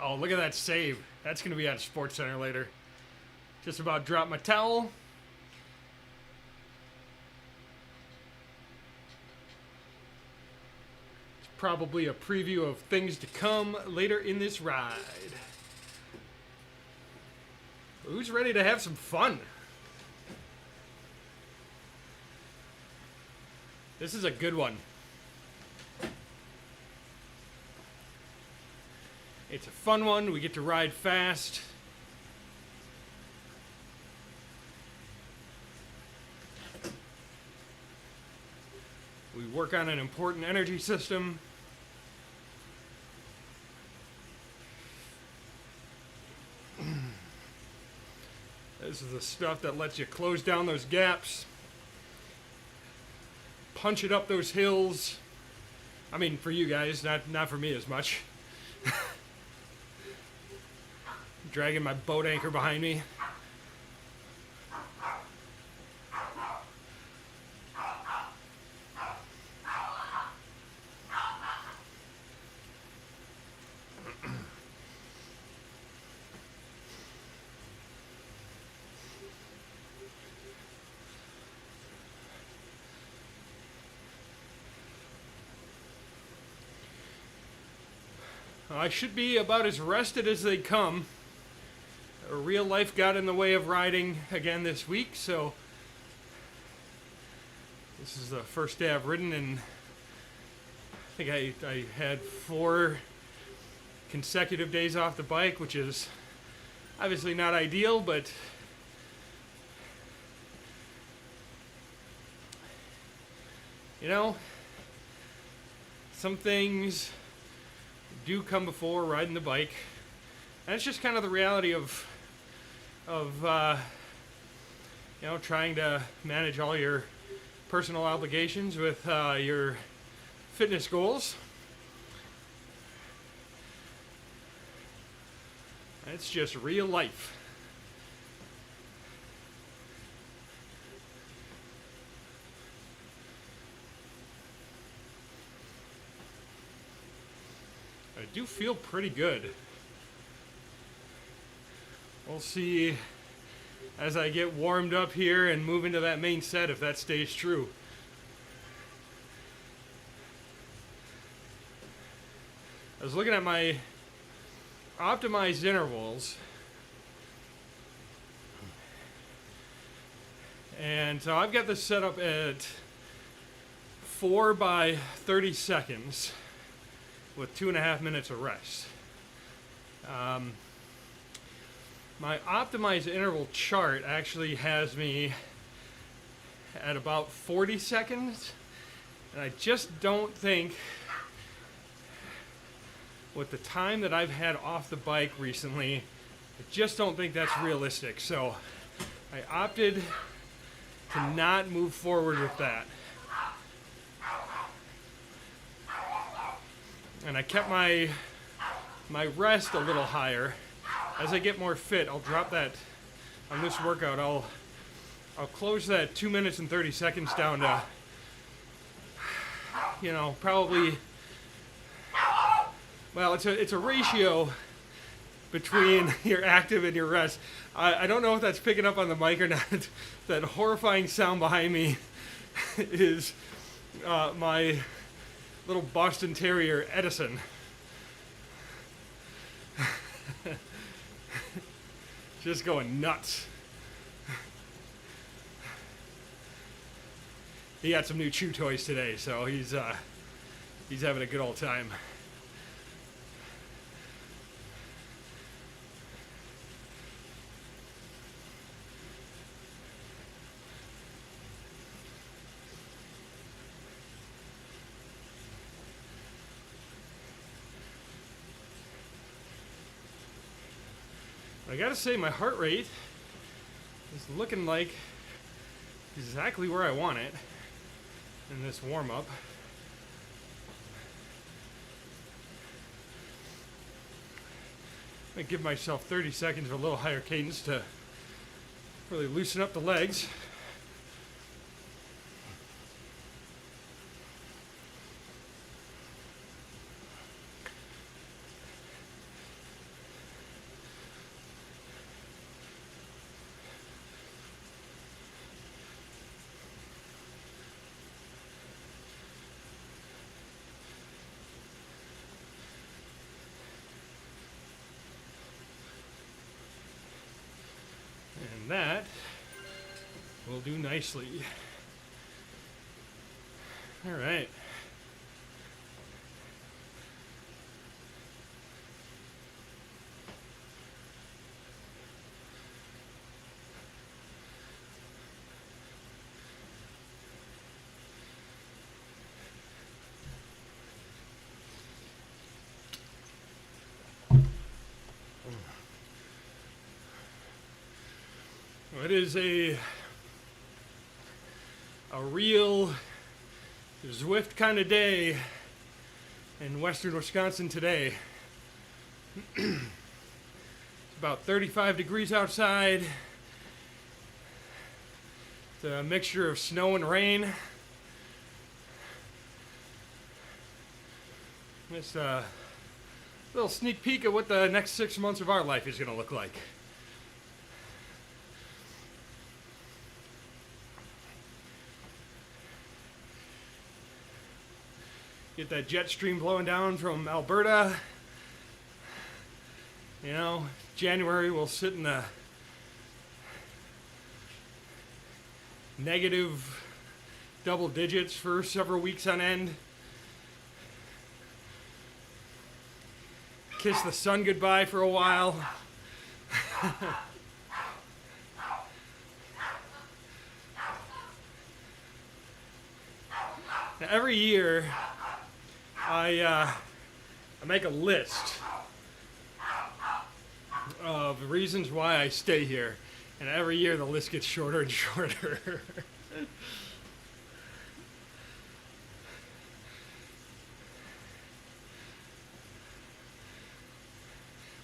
Oh, look at that save. That's going to be on Sports Center later. Just about dropped my towel. It's probably a preview of things to come later in this ride. Who's ready to have some fun? This is a good one. It's a fun one. We get to ride fast. We work on an important energy system. This is the stuff that lets you close down those gaps, punch it up those hills. I mean, for you guys, not for me as much. Dragging my boat anchor behind me. I should be about as rested as they come. Real life got in the way of riding again this week, so this is the first day I've ridden, and I think I had 4 consecutive days off the bike, which is obviously not ideal, but you know, some things do come before riding the bike, and it's just kind of the reality of you know, trying to manage all your personal obligations with your fitness goals. It's just real life. I do feel pretty good. We'll see as I get warmed up here and move into that main set if that stays true. I was looking at my optimized intervals, and so I've got this set up at 4 by 30 seconds with 2.5 minutes of rest. My optimized interval chart actually has me at about 40 seconds, and I just don't think, with the time that I've had off the bike recently, I just don't think that's realistic. So I opted to not move forward with that. And I kept my rest a little higher. As I get more fit, I'll drop that on this workout. I'll close that 2 minutes and 30 seconds down to, you know, probably, well, it's a ratio between your active and your rest. I don't know if that's picking up on the mic or not. That horrifying sound behind me is my little Boston Terrier, Edison. Just going nuts. He got some new chew toys today, so he's having a good old time. I gotta say, my heart rate is looking like exactly where I want it in this warm-up. I give myself 30 seconds of a little higher cadence to really loosen up the legs. do nicely. All right. It is a real Zwift kind of day in western Wisconsin today. It's about 35 degrees outside. It's a mixture of snow and rain. It's a little sneak peek of what the next 6 months of our life is going to look like. Get that jet stream blowing down from Alberta. You know, January we'll sit in the negative double digits for several weeks on end. Kiss the sun goodbye for a while. Now, every year I make a list of reasons why I stay here, and every year the list gets shorter and shorter.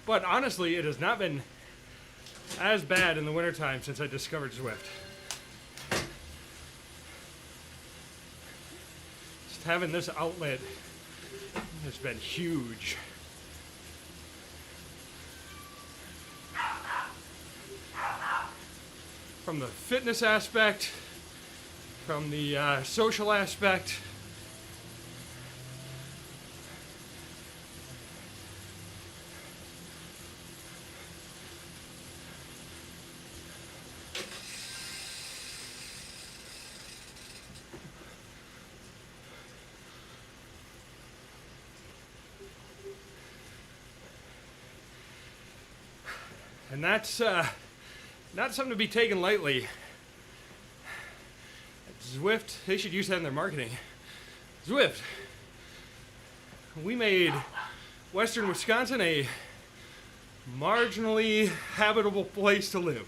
But honestly, it has not been as bad in the wintertime since I discovered Zwift. Just having this outlet has been huge. From the fitness aspect, from the social aspect. And that's not something to be taken lightly. Zwift, they should use that in their marketing. Zwift, we made western Wisconsin a marginally habitable place to live.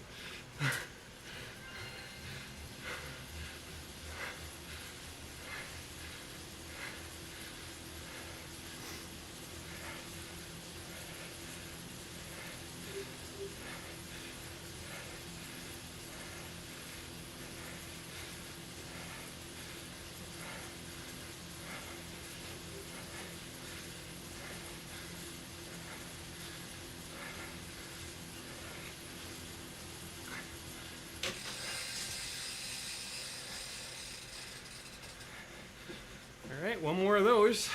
All right, one more of those.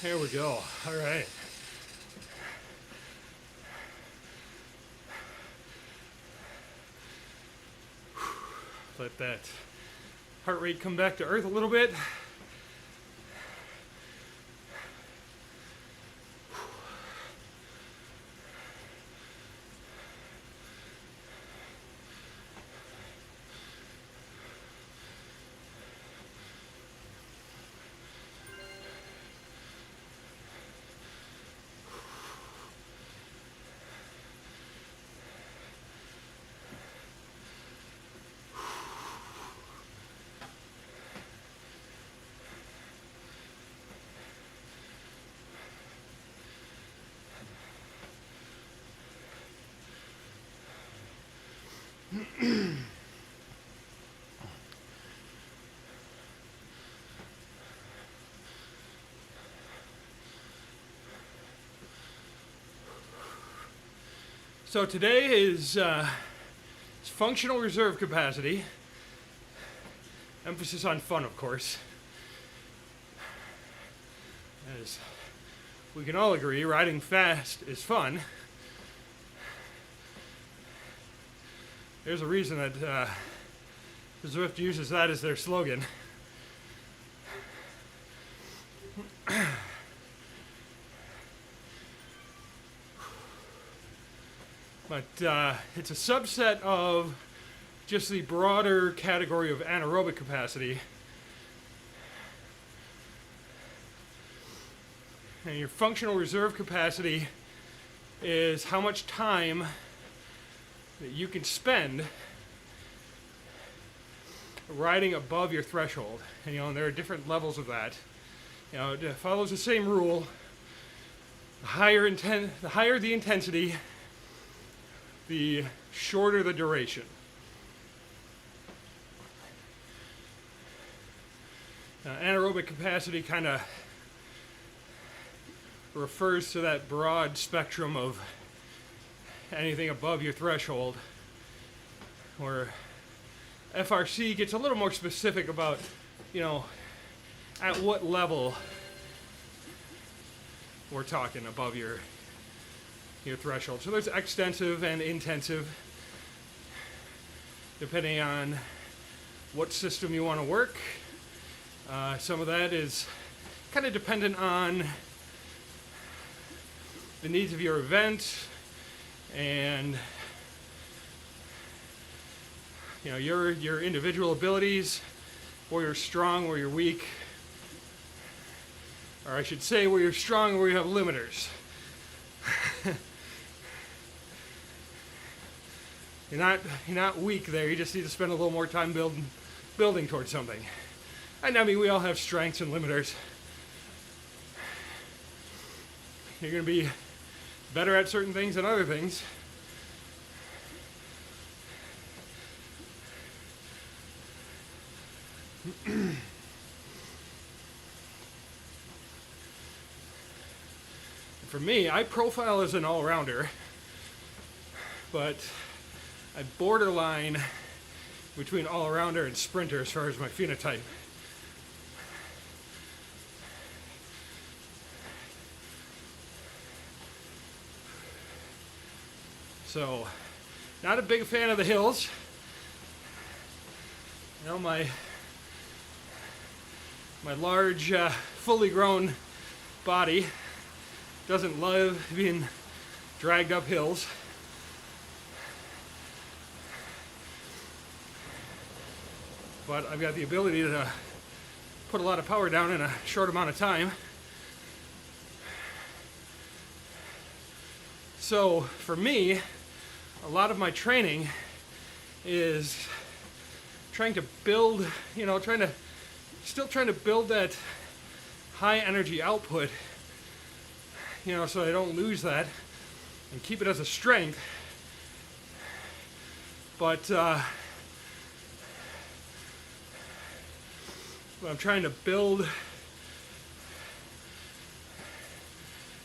There we go. All right. Let that heart rate come back to earth a little bit. So today is functional reserve capacity. Emphasis on fun, of course. As we can all agree, riding fast is fun. There's a reason that Zwift uses that as their slogan. But it's a subset of just the broader category of anaerobic capacity. And your functional reserve capacity is how much time that you can spend riding above your threshold. And, and there are different levels of that. It follows the same rule. The higher the intensity, the shorter the duration. Anaerobic capacity kind of refers to that broad spectrum of anything above your threshold, where FRC gets a little more specific about, at what level we're talking above your threshold. So there's extensive and intensive, depending on what system you want to work. Some of that is kind of dependent on the needs of your event and your individual abilities, where you're strong, where you're weak, or I should say where you're strong, where you have limiters. You're not weak there. You just need to spend a little more time building towards something. And I mean, we all have strengths and limiters. You're going to be better at certain things than other things. For me, I profile as an all-rounder, but I borderline between all-rounder and sprinter as far as my phenotype. So, not a big fan of the hills. My large, fully grown body doesn't love being dragged up hills. But I've got the ability to put a lot of power down in a short amount of time. So for me, a lot of my training is trying to build, still trying to build that high energy output, so I don't lose that and keep it as a strength. But I'm trying to build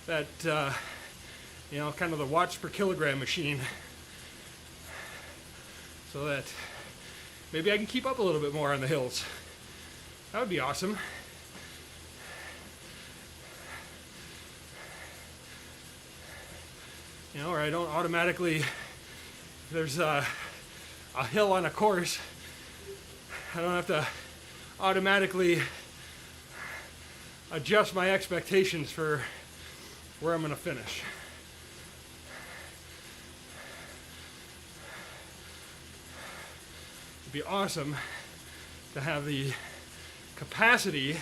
that, kind of the watts per kilogram machine, so that maybe I can keep up a little bit more on the hills. That would be awesome. Or I don't automatically, if there's a hill on a course, I don't have to automatically adjust my expectations for where I'm going to finish. It'd be awesome to have the capacity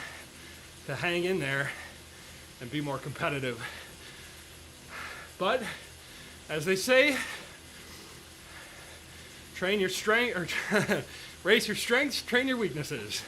to hang in there and be more competitive. But as they say, train your strength, or race your strengths, train your weaknesses.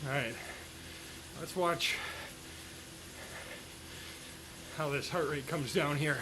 All right, let's watch how this heart rate comes down here.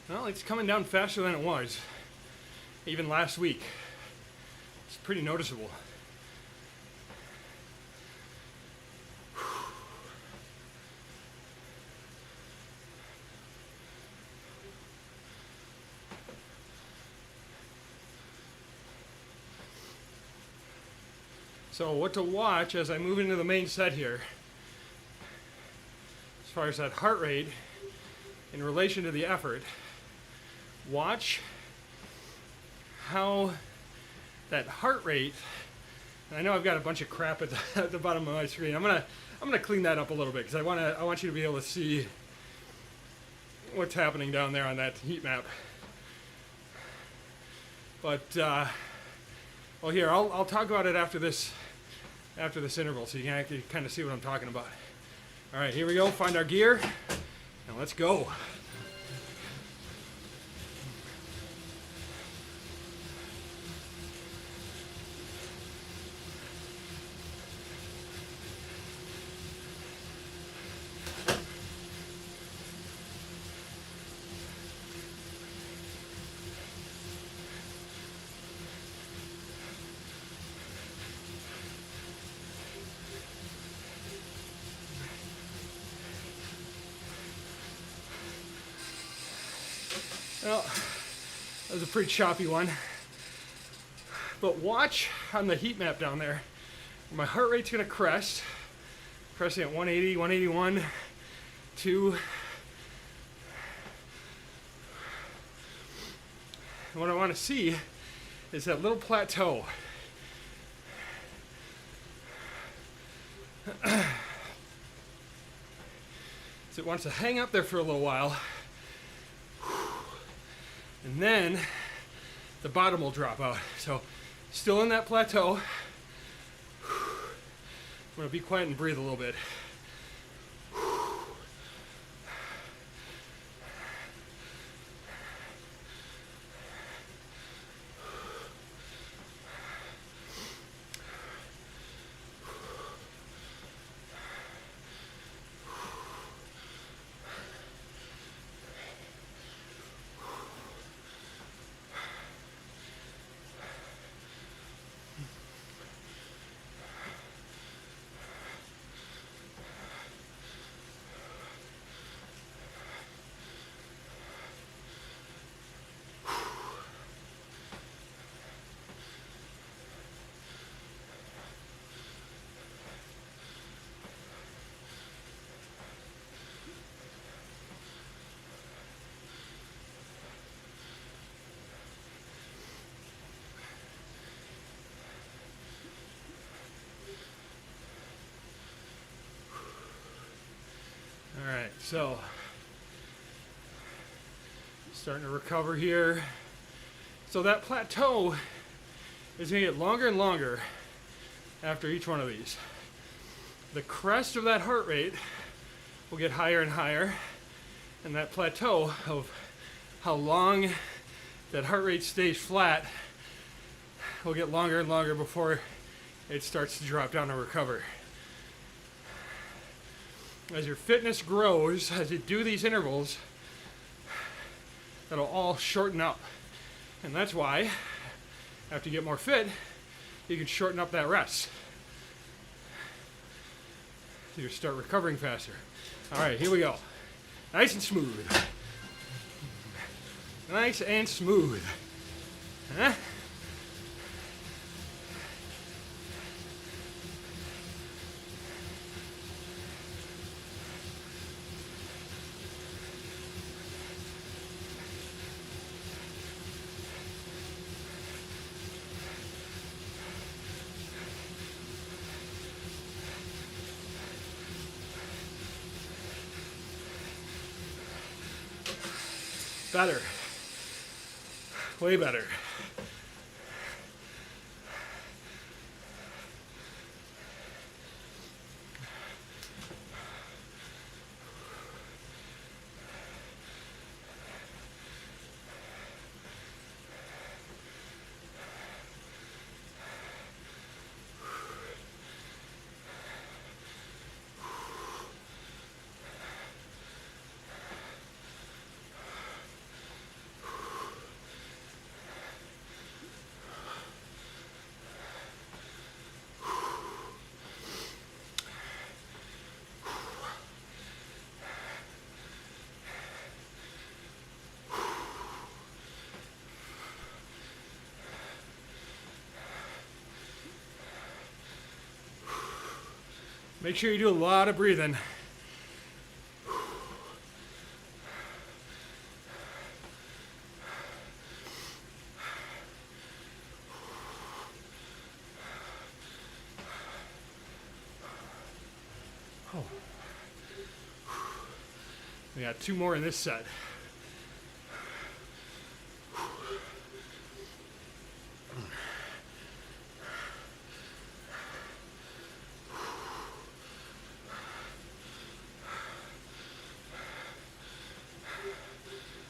Well, it's coming down faster than it was, even last week. It's pretty noticeable. So what to watch as I move into the main set here, as far as that heart rate in relation to the effort, watch how that heart rate, and I know I've got a bunch of crap at the bottom of my screen. I'm gonna clean that up a little bit because I want you to be able to see what's happening down there on that heat map. But well, here I'll talk about it after this interval, so you can actually kind of see what I'm talking about. All right, here we go. Find our gear, and let's go. Well, that was a pretty choppy one. But watch on the heat map down there. My heart rate's gonna crest. Cresting at 180, 181, 2. And what I want to see is that little plateau. So it wants to hang up there for a little while. And then the bottom will drop out. So still in that plateau. I'm going to be quiet and breathe a little bit. All right, so starting to recover here. So that plateau is going to get longer and longer after each one of these. The crest of that heart rate will get higher and higher, and that plateau of how long that heart rate stays flat will get longer and longer before it starts to drop down and recover. As your fitness grows, as you do these intervals, that'll all shorten up. And that's why After you get more fit, you can shorten up that rest. So you start recovering faster. All right, here we go. Nice and smooth. Nice and smooth. Huh? Better. Way better. Make sure you do a lot of breathing. Oh. We got 2 more in this set.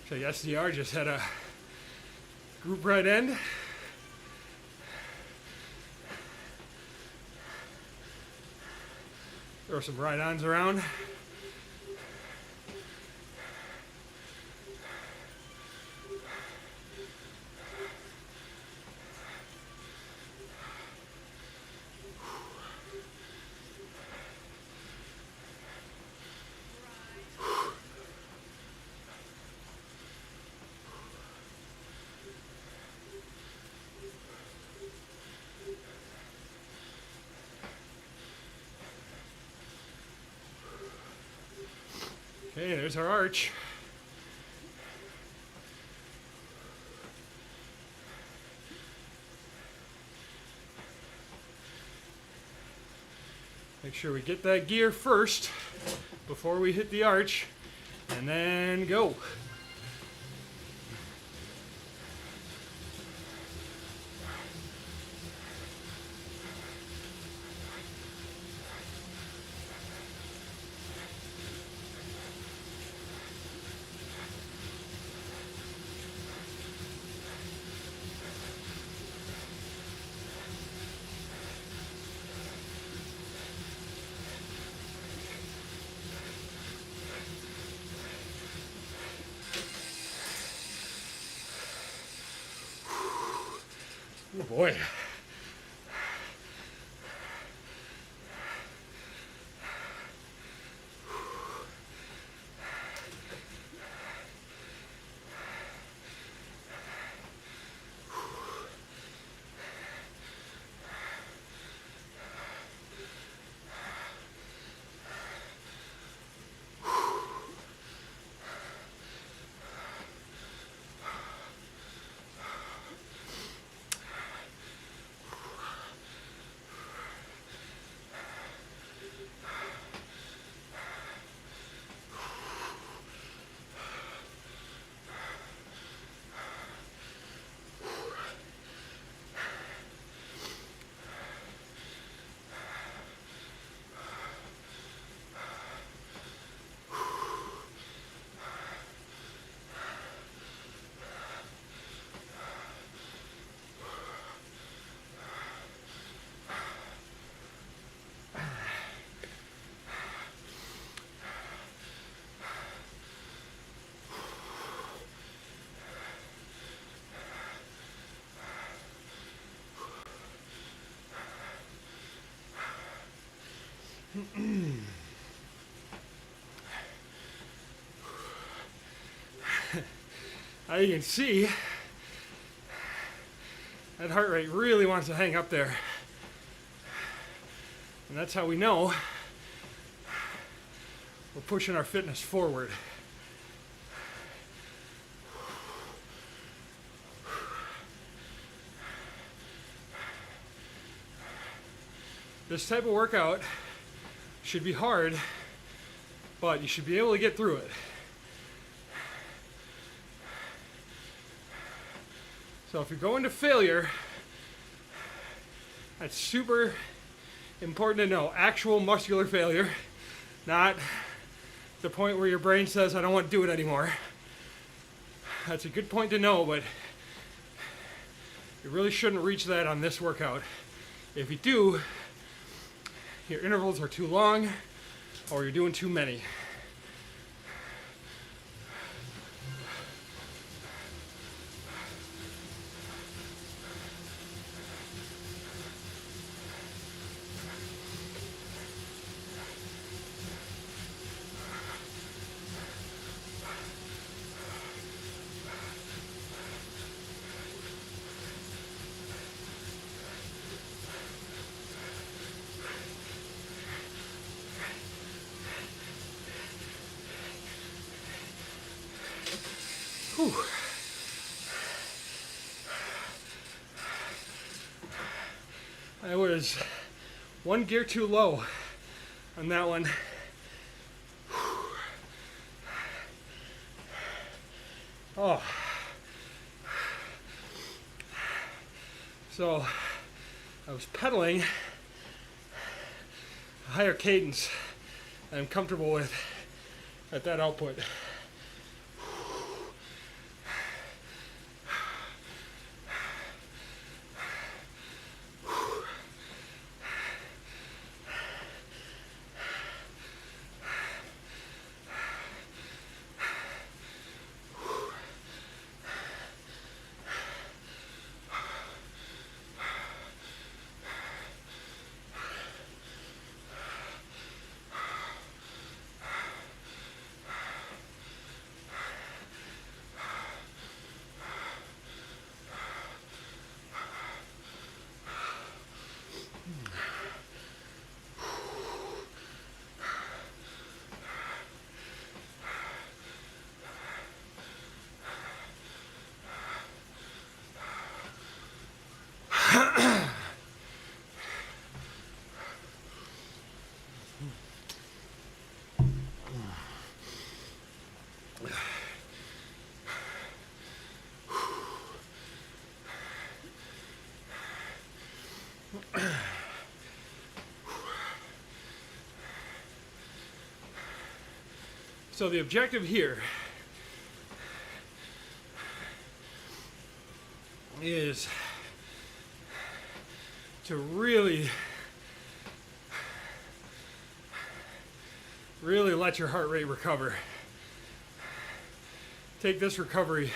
So the SDR just had a group right end. Throw some right-ons around. Okay, there's our arch. Make sure we get that gear first before we hit the arch, and then go. Oh boy. As you can see, that heart rate really wants to hang up there. And that's how we know we're pushing our fitness forward. This type of workout should be hard, but you should be able to get through it. So if you're going to failure, that's super important to know. Actual muscular failure, not the point where your brain says, I don't want to do it anymore. That's a good point to know, but you really shouldn't reach that on this workout. If you do, your intervals are too long or you're doing too many. Whew. I was one gear too low on that one. Oh. So I was pedaling a higher cadence that I'm comfortable with at that output. So the objective here is to really let your heart rate recover. Take this recovery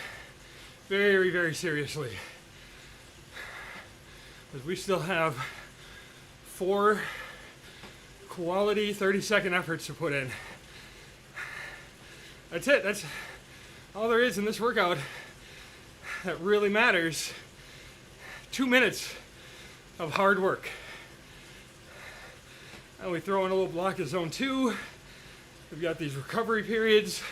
very, very seriously, because we still have 4 quality 30-second efforts to put in. That's it. That's all there is in this workout that really matters. 2 minutes of hard work. And we throw in a little block of zone 2. We've got these recovery periods.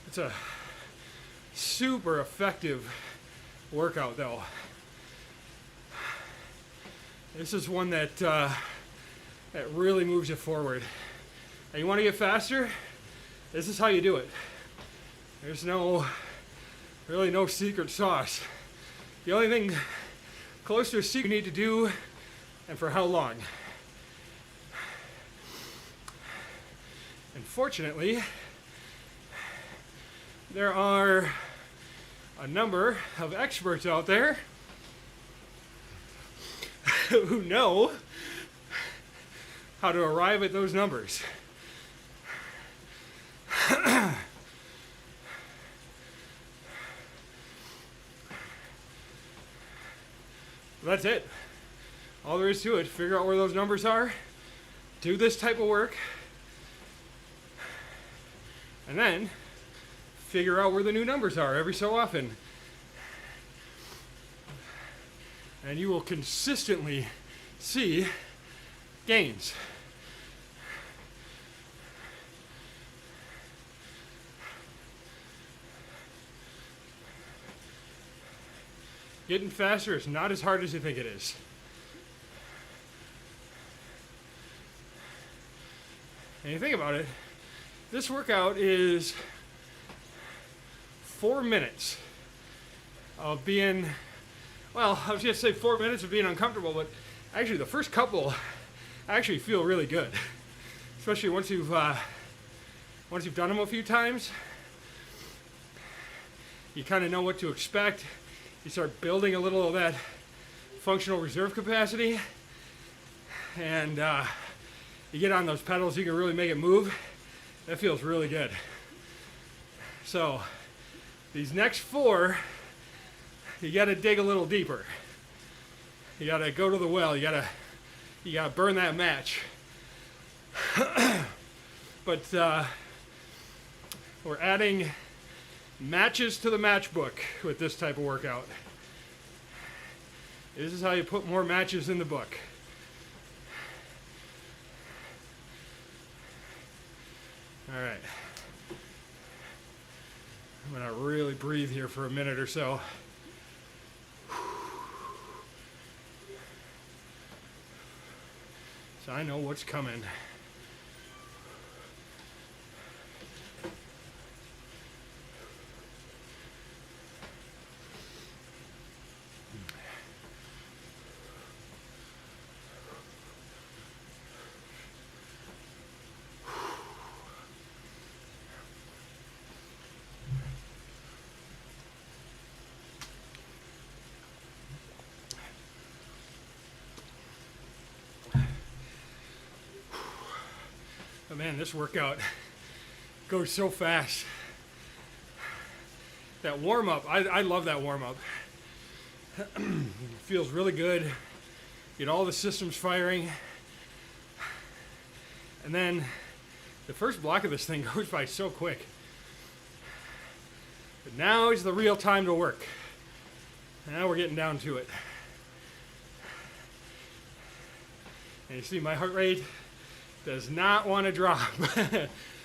It's a super effective workout though. This is one that really moves you forward. And you want to get faster? This is how you do it. There's really no secret sauce. The only thing close to a secret you need to do, and for how long. Unfortunately, there are a number of experts out there who know how to arrive at those numbers. That's it. All there is to it. Figure out where those numbers are. Do this type of work. And then figure out where the new numbers are every so often. And you will consistently see gains. Getting faster is not as hard as you think it is. And you think about it, this workout is 4 minutes of being, well, I was going to say 4 minutes of being uncomfortable, but actually the first couple actually feel really good. Especially once you've done them a few times, you kind of know what to expect. You start building a little of that functional reserve capacity, and you get on those pedals, you can really make it move. That feels really good. So these next 4, you got to dig a little deeper. You got to go to the well. You got to burn that match. But we're adding matches to the matchbook with this type of workout. This is how you put more matches in the book. All right. I'm going to really breathe here for a minute or so. So I know what's coming. But man, this workout goes so fast. That warm-up, I love that warm-up. It feels really good. Get all the systems firing. And then the first block of this thing goes by so quick. But now is the real time to work. Now we're getting down to it. And you see my heart rate does not want to drop.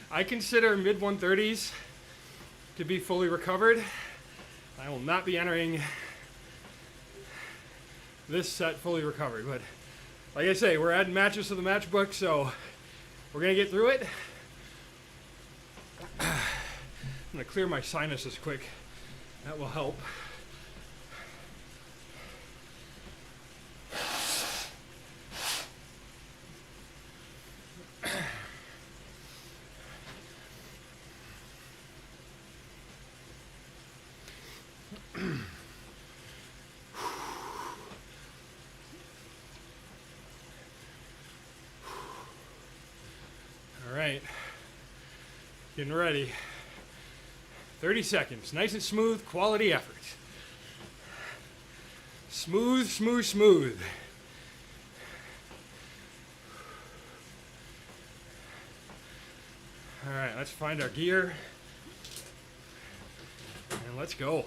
I consider mid 130s to be fully recovered. I will not be entering this set fully recovered, but like I say, we're adding matches to the matchbook, so we're gonna get through it. I'm gonna clear my sinuses quick. That will help. All right, getting ready. 30 seconds, nice and smooth, quality effort. Smooth, smooth, smooth. All right, let's find our gear and let's go.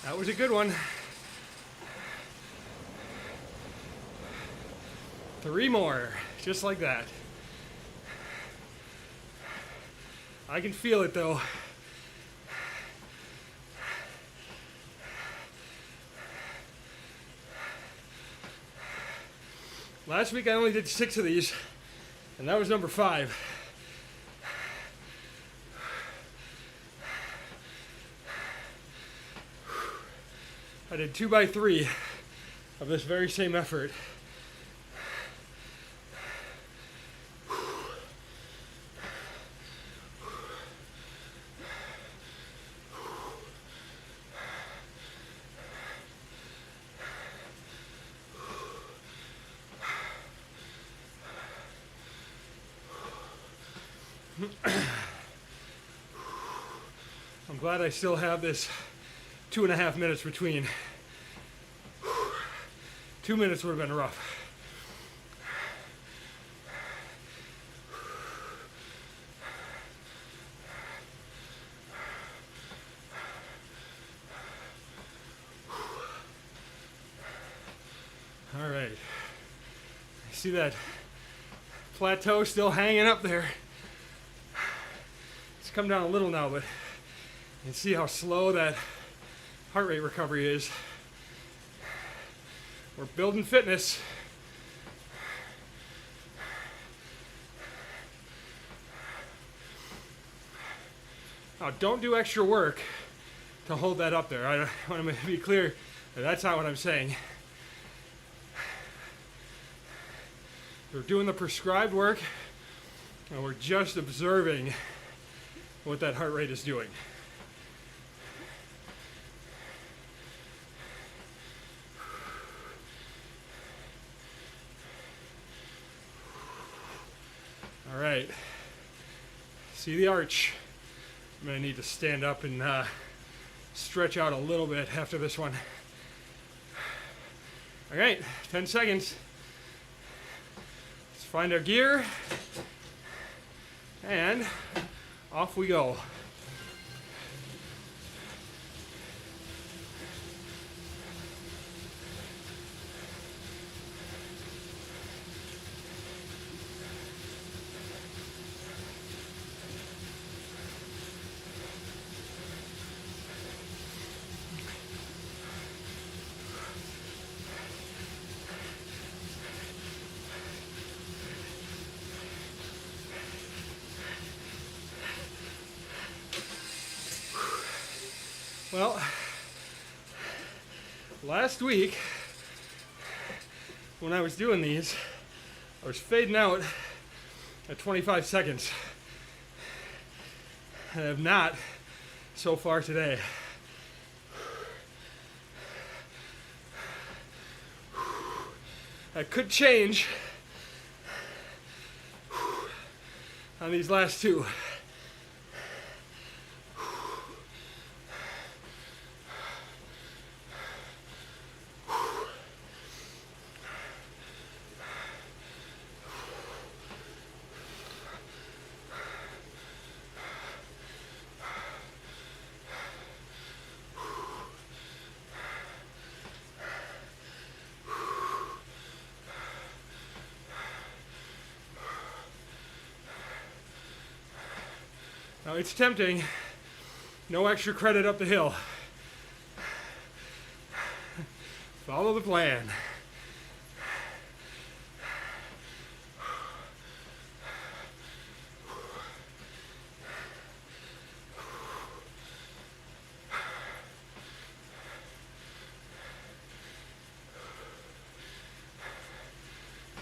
That was a good one. 3 more, just like that. I can feel it though. Last week I only did 6 of these, and that was number 5. I did 2 by 3 of this very same effort. I'm glad I still have this 2.5 minutes between. 2 minutes would have been rough. All right. See that plateau still hanging up there? It's come down a little now, but you can see how slow that heart rate recovery is. We're building fitness. Now, don't do extra work to hold that up there. I want to be clear that that's not what I'm saying. We're doing the prescribed work, and we're just observing what that heart rate is doing. All right, see the arch? I'm gonna need to stand up and stretch out a little bit after this one. All right, 10 seconds. Let's find our gear, and off we go. Well, last week when I was doing these, I was fading out at 25 seconds. And I have not so far today. That could change on these last two. Now it's tempting, no extra credit up the hill. Follow the plan.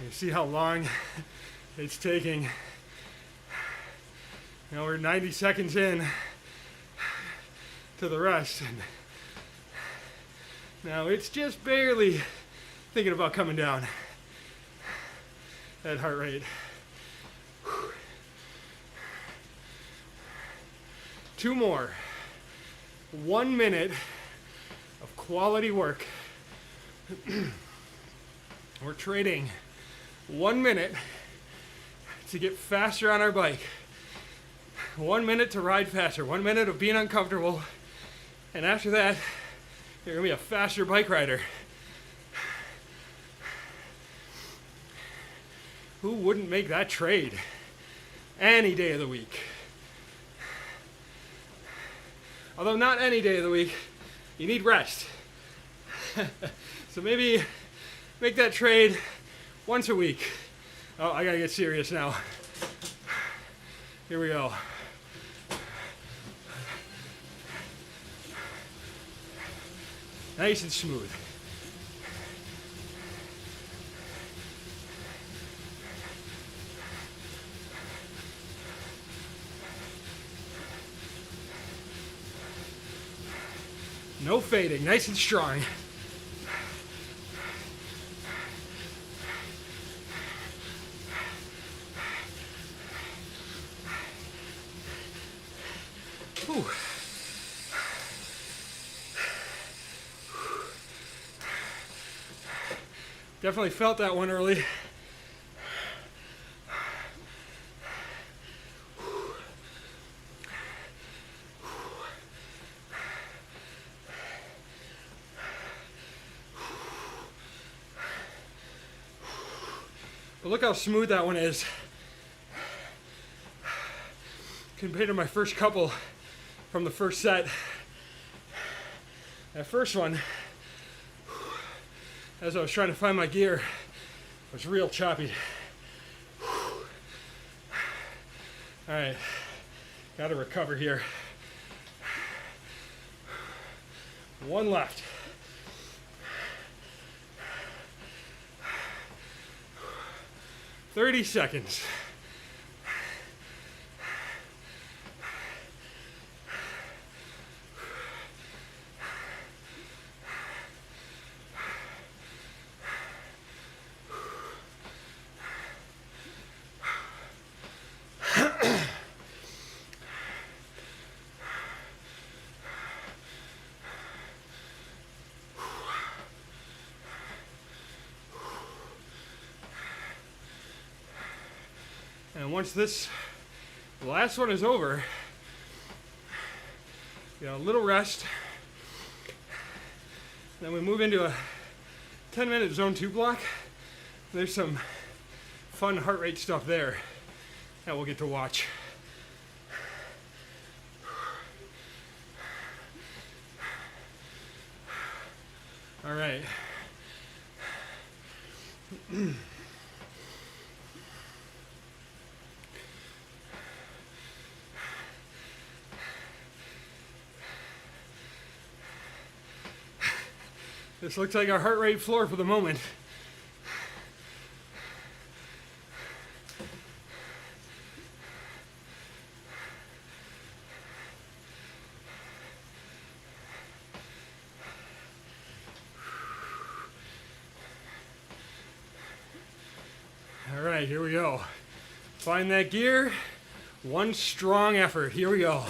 You see how long it's taking. Now we're 90 seconds in to the rest, and now it's just barely thinking about coming down that heart rate. 2 more. 1 minute of quality work. We're trading 1 minute to get faster on our bike. 1 minute to ride faster, 1 minute of being uncomfortable, and after that, you're gonna be a faster bike rider. Who wouldn't make that trade any day of the week? Although not any day of the week, you need rest. So maybe make that trade once a week. Oh, I gotta get serious now. Here we go. Nice and smooth. No fading, nice and strong. Whew. Definitely felt that one early. But look how smooth that one is compared to my first couple from the first set. That first one, as I was trying to find my gear, was real choppy. All right, gotta recover here. One left. "30 seconds. And once this last one is over, a little rest. Then we move into a 10-minute zone 2 block. There's some fun heart rate stuff there that we'll get to watch. All right. This looks like our heart rate floor for the moment. All right, here we go. Find that gear. One strong effort. Here we go.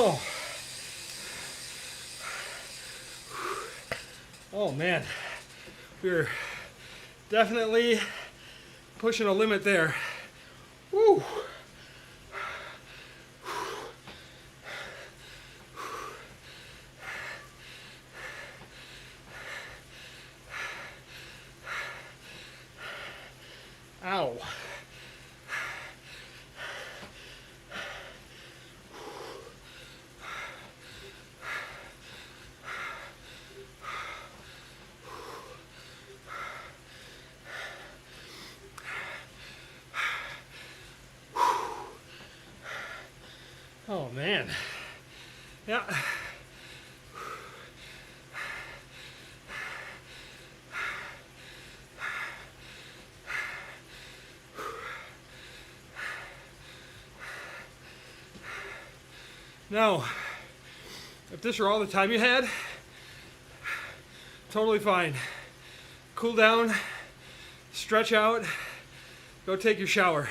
Oh. Oh man, we're definitely pushing a limit there. Woo. Ow. Oh man. Yeah. Now, if this were all the time you had, totally fine. Cool down, stretch out, go take your shower.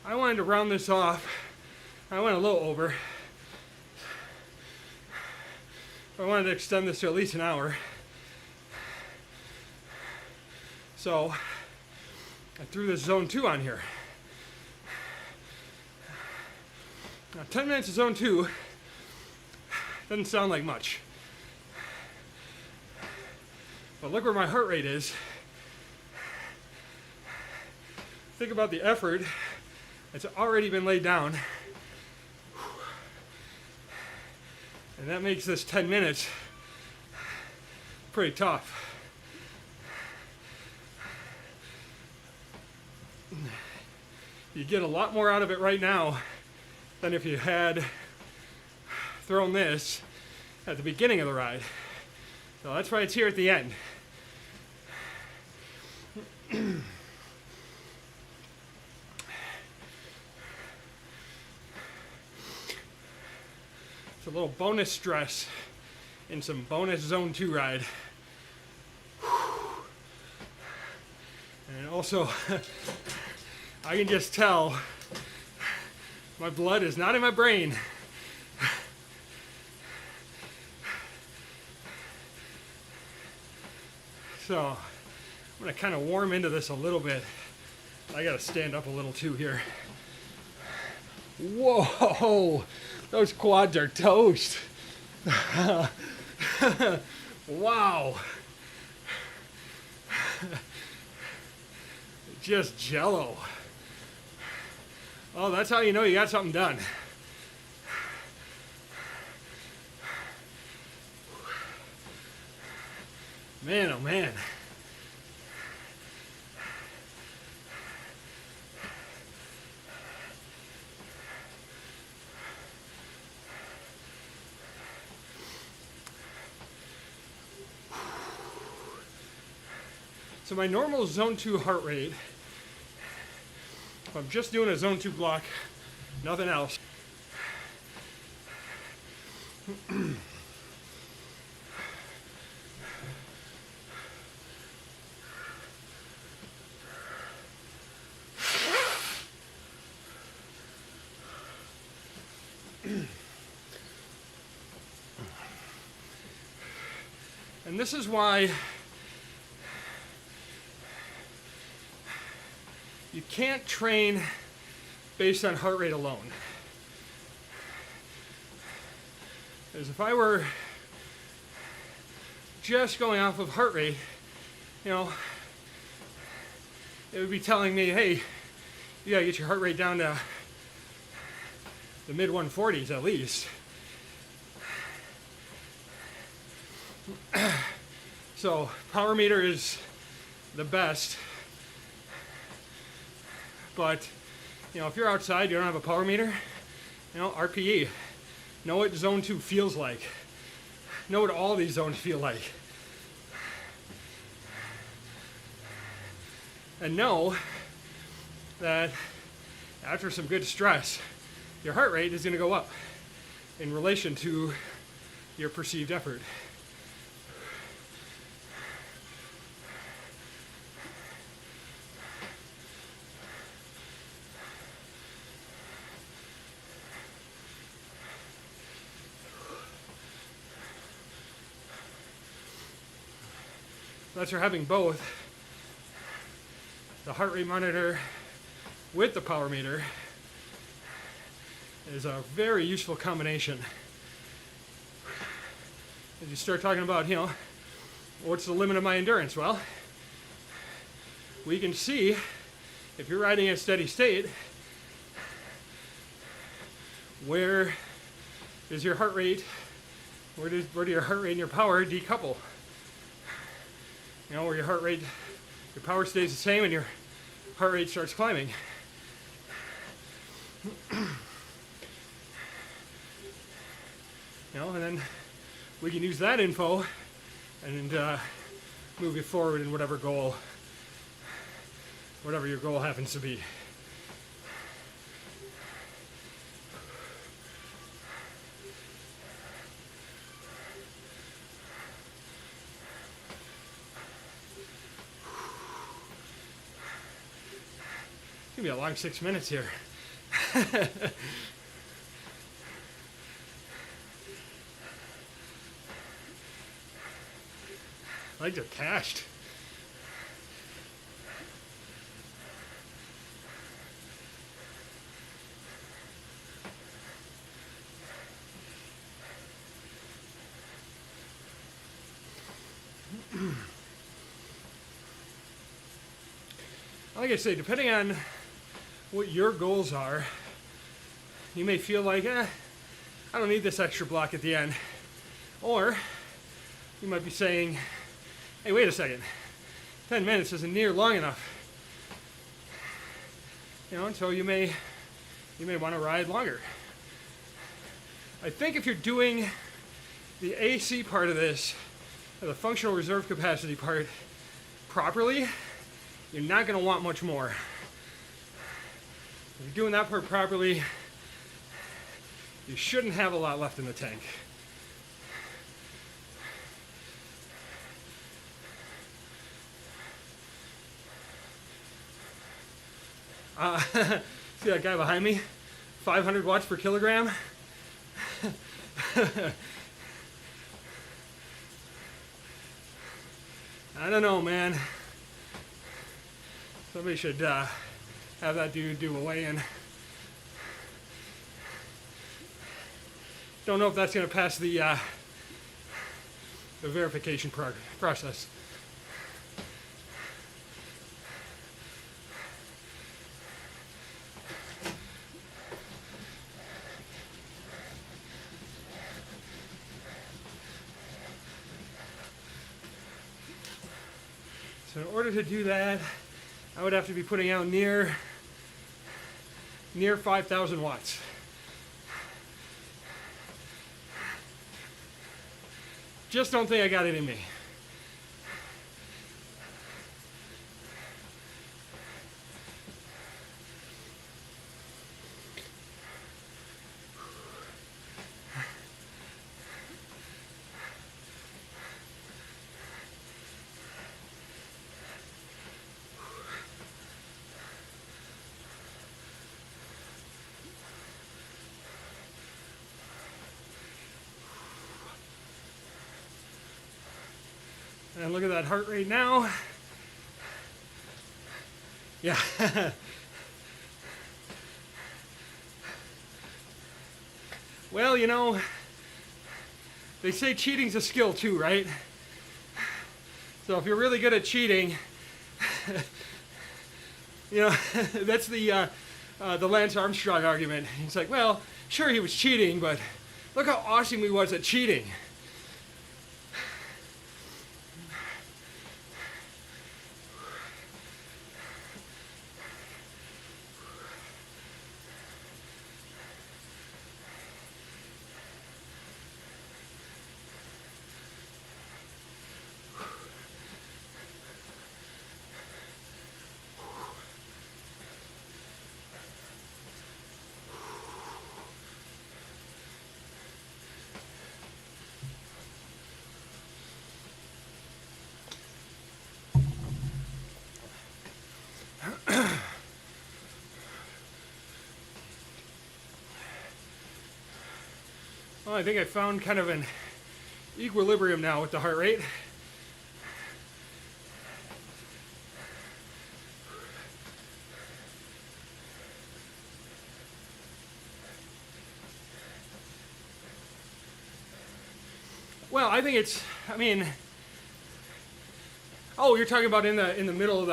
I wanted to round this off. I went a little over. I wanted to extend this to at least an hour. So I threw this zone 2 on here. Now, 10 minutes of zone 2 doesn't sound like much. But look where my heart rate is. Think about the effort that's already been laid down. And that makes this 10 minutes pretty tough. You get a lot more out of it right now than if you had thrown this at the beginning of the ride. So that's why it's here at the end. It's a little bonus stress in some bonus zone 2 ride. And also, I can just tell my blood is not in my brain. So I'm gonna kind of warm into this a little bit. I gotta stand up a little too here. Whoa, those quads are toast. Wow. Just jello. Oh, that's how you know you got something done. Man, oh man. So my normal zone 2 heart rate, if I'm just doing a zone 2 block, nothing else. And this is why you can't train based on heart rate alone. Because if I were just going off of heart rate, you know, it would be telling me, hey, you gotta get your heart rate down to the mid 140s at least. So power meter is the best, but you know, if you're outside, you don't have a power meter, you know, RPE, know what zone 2 feels like, know what all these zones feel like, and know that after some good stress, your heart rate is going to go up in relation to your perceived effort. That's for having both the heart rate monitor with the power meter is a very useful combination. As you start talking about, you know, what's the limit of my endurance? Well, we can see if you're riding at steady state, where does your heart rate, where do your heart rate and your power decouple? You know, where your heart rate, your power stays the same and your heart rate starts climbing. You know, and then we can use that info and move you forward in whatever goal, whatever your goal happens to be. It's gonna be a long 6 minutes here. Legs are cashed. like I say, depending on what your goals are, you may feel like, I don't need this extra block at the end. Or you might be saying, hey, wait a second, 10 minutes isn't near long enough. And so you may want to ride longer. I think if you're doing the AC part of this, or the functional reserve capacity part, properly, you're not going to want much more. If you're doing that part properly, you shouldn't have a lot left in the tank. See that guy behind me? 500 watts per kilogram? I don't know, man. Somebody should have that dude do a weigh-in. Don't know if that's going to pass the verification process. So in order to do that, I would have to be putting out near 5,000 watts. Just don't think I got it in me. And look at that heart rate now. Yeah. Well, they say cheating's a skill too, right? So if you're really good at cheating, that's the Lance Armstrong argument. He's like, well, sure he was cheating, but look how awesome he was at cheating. Well, I think I found kind of an equilibrium now with the heart rate. Well, I think oh, you're talking about in the middle of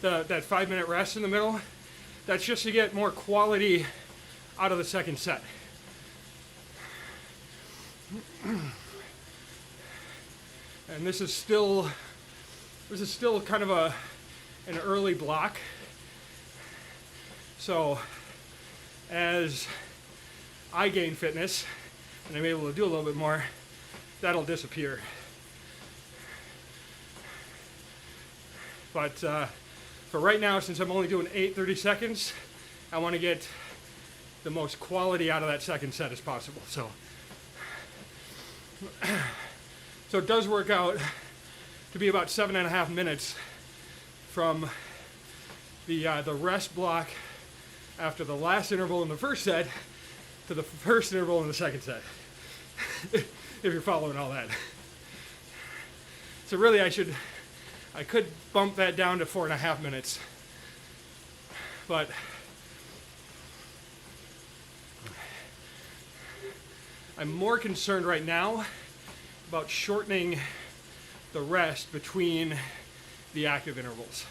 that 5-minute rest in the middle? That's just to get more quality out of the second set. And this is still kind of an early block. So as I gain fitness and I'm able to do a little bit more, that'll disappear. But for right now, since I'm only doing 30 seconds, I want to get the most quality out of that second set as possible. So it does work out to be about 7.5 minutes from the rest block after the last interval in the first set to the first interval in the second set, if you're following all that. So really I could bump that down to 4.5 minutes, but I'm more concerned right now about shortening the rest between the active intervals.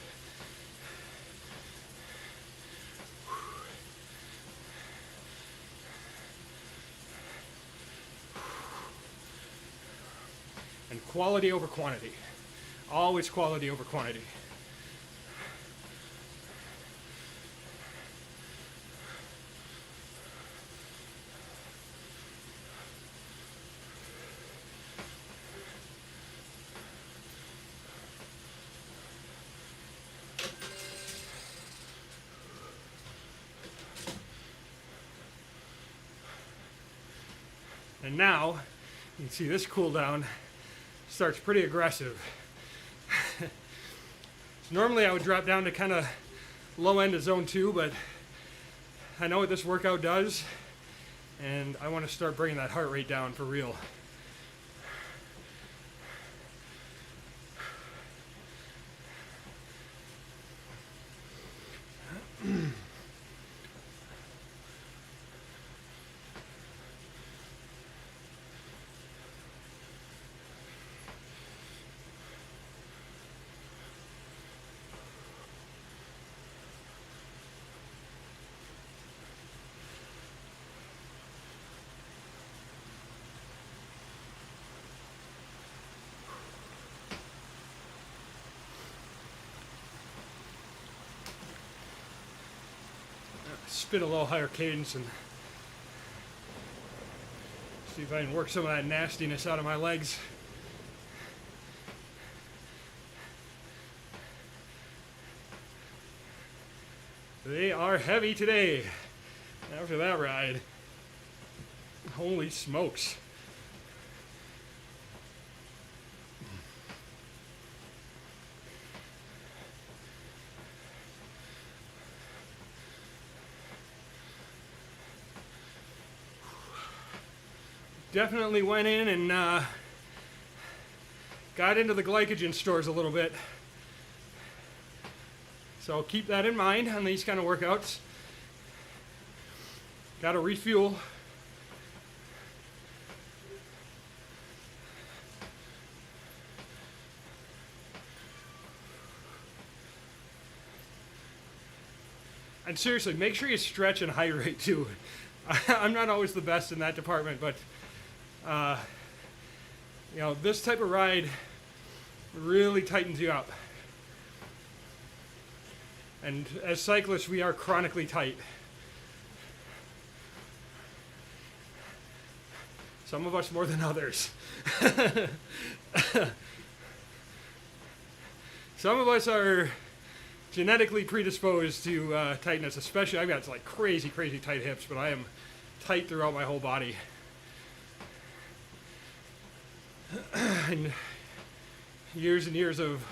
quality over quantity. Always quality over quantity. And now, you can see this cool down starts pretty aggressive. Normally I would drop down to kind of low end of zone 2, but I know what this workout does, and I want to start bringing that heart rate down for real. Spit a little higher cadence and see if I can work some of that nastiness out of my legs. They are heavy today after that ride. Holy smokes. Definitely went in and got into the glycogen stores a little bit. So keep that in mind on these kind of workouts. Got to refuel. And seriously, make sure you stretch and hydrate too. I'm not always the best in that department, but you know, this type of ride really tightens you up. And as cyclists, we are chronically tight. Some of us more than others. Some of us are genetically predisposed to tightness, especially I've got like crazy tight hips, but I am tight throughout my whole body. And years and years of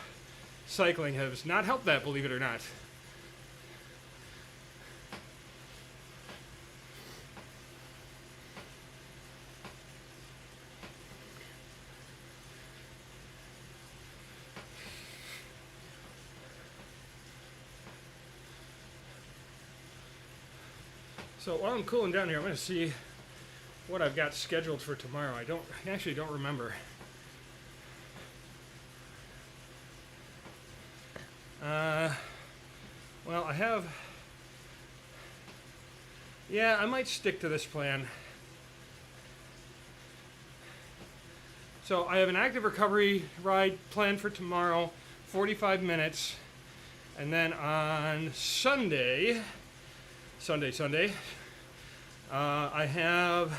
cycling has not helped that, believe it or not. So while I'm cooling down here, I'm going to see what I've got scheduled for tomorrow. I actually don't remember. Well, I have, yeah, I might stick to this plan. So I have an active recovery ride planned for tomorrow, 45 minutes. And then on Sunday, I have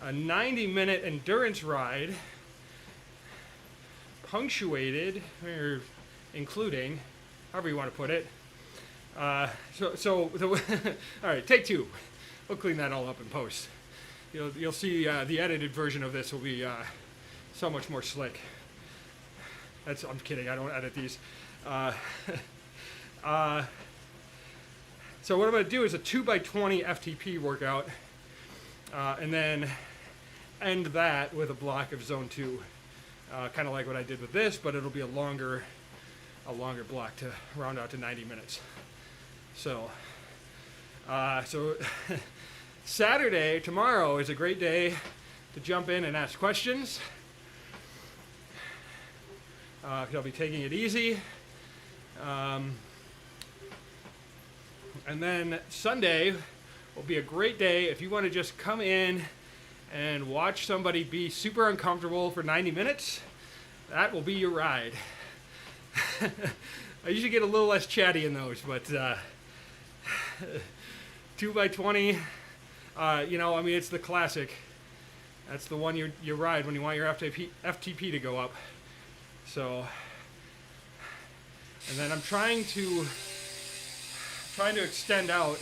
a 90-minute endurance ride, punctuated, or including, however you want to put it. All right, take 2. We'll clean that all up in post. You'll see the edited version of this will be so much more slick. I'm kidding. I don't edit these. So what I'm going to do is a 2x20 FTP workout, and then end that with a block of zone 2, kind of like what I did with this, but it'll be a longer block to round out to 90 minutes. So Saturday, tomorrow, is a great day to jump in and ask questions. I'll be taking it easy. And then Sunday will be a great day if you want to just come in and watch somebody be super uncomfortable for 90 minutes. that will be your ride. I usually get a little less chatty in those, but 2x20, it's the classic. That's the one you ride when you want your FTP to go up. So, and then I'm trying to extend out,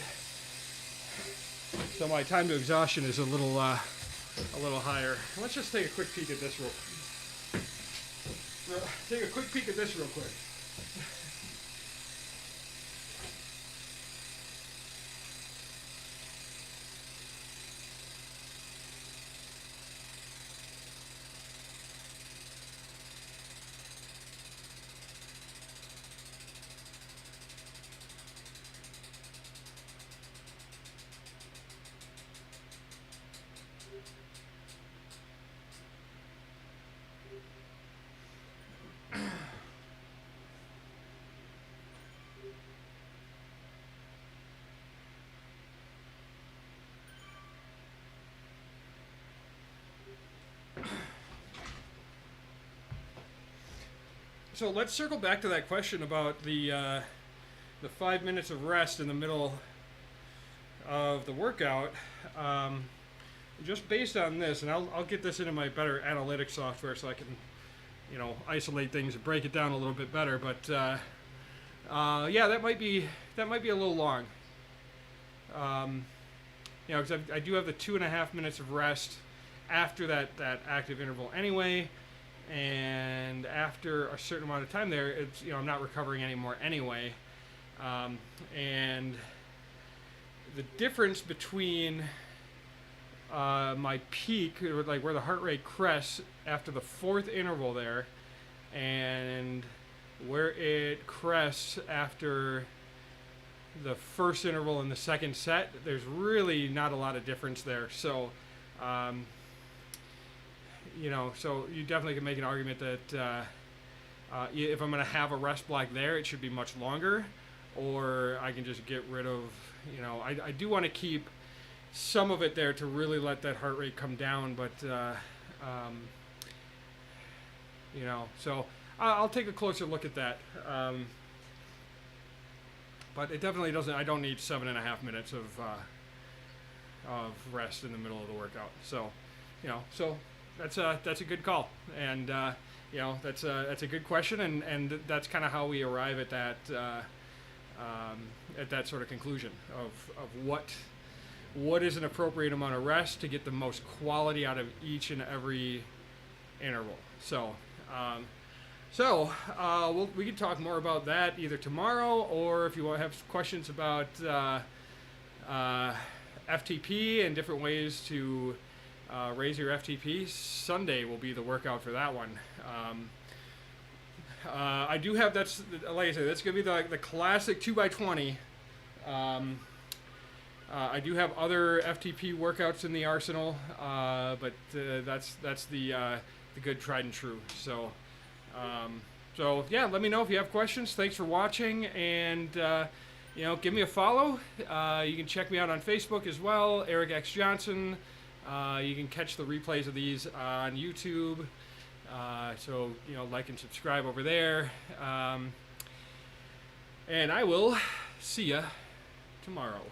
so my time to exhaustion is a little higher. Let's just take a quick peek at this real quick. So let's circle back to that question about the 5 minutes of rest in the middle of the workout. Just based on this, and I'll get this into my better analytics software so I can, isolate things and break it down a little bit better. But yeah, that might be a little long. Because I do have the 2.5 minutes of rest after that active interval anyway. And after a certain amount of time there, it's I'm not recovering anymore anyway, and the difference between my peak, like where the heart rate crests after the 4th interval there, and where it crests after the 1st interval in the 2nd set, there's really not a lot of difference there. So. So you definitely can make an argument that if I'm going to have a rest block there, it should be much longer, or I can just get rid of, I do want to keep some of it there to really let that heart rate come down, but, so I'll take a closer look at that. But it definitely doesn't, I don't need 7.5 minutes of rest in the middle of the workout. So, that's a good call, and that's a good question, and that's kind of how we arrive at that sort of conclusion of what is an appropriate amount of rest to get the most quality out of each and every interval. So we can talk more about that either tomorrow, or if you have questions about FTP and different ways to raise your FTP, Sunday will be the workout for that one. I do have, that's, like I said, that's going to be the classic 2x20. I do have other FTP workouts in the arsenal, but that's the good tried and true. So yeah, let me know if you have questions. Thanks for watching, and give me a follow. You can check me out on Facebook as well, Eric X Johnson. You can catch the replays of these on YouTube, so like and subscribe over there, and I will see ya tomorrow.